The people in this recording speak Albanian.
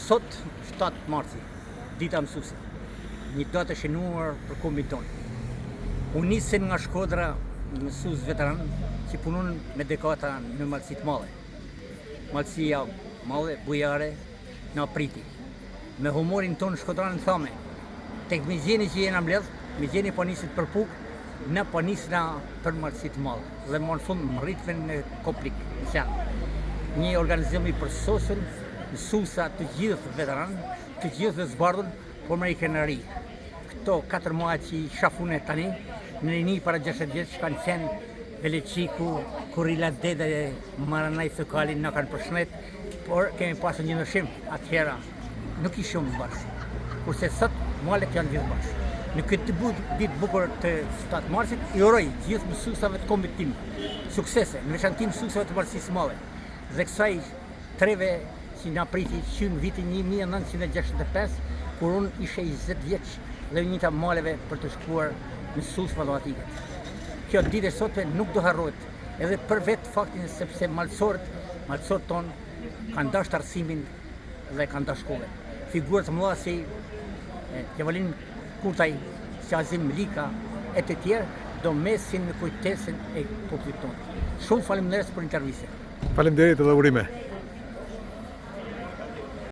Sot 7 marsi, dita mësuese, një datë e shënuar për kombin tonë. Unë nisem nga Shkodra mësues veteran që punon me dekata në malësi të madhe. Malësia madhe, bujare, në apriti. Me humorin tonë shkodran thame, tek mizjeni që jena mbledh, mizjeni po nisit për puk, në po nisna për malësi të madhe. Dhe më në fund më rritme në komplik, në senë. Një organizimi për sosën, mësuesa të gjithë veteran, të gjithë dhe zbardhën, por me i krenari. Këto 4 muaj që i shafune tani, në rini para 60 vjetë që kanë qenë Veleqiku, Kurila Dede, Maranaj Thëkalin në kanë përshmet, por kemi pasur një ndryshim atëhera, nuk i shumë bashkë. Kurse sot, mualet janë gjithë bashkë. Në këtë ditë bukur të 7 marsit, i uroj gjithë mësuesave të kombit tim suksese, në veçantim mësuesave të Malësisë Madhe. Dhe kësaj treve që nga priti që në vitin 1965, kur unë ishe 20 vjeç dhe njëta maleve për të shkuar mësues matematikët. Kjo ditë e sotme nuk do harrohet, edhe për vetë faktin sepse malësorët tonë kanë dashur arsimin dhe kanë dashur shkollën. Figurët mëdha si Kevalin Kurtaj, Qazim Lika e të tjerë do mesin në kujtesën e popullit tonë. Shumë faleminderit për intervistën. Faleminderit edhe urime.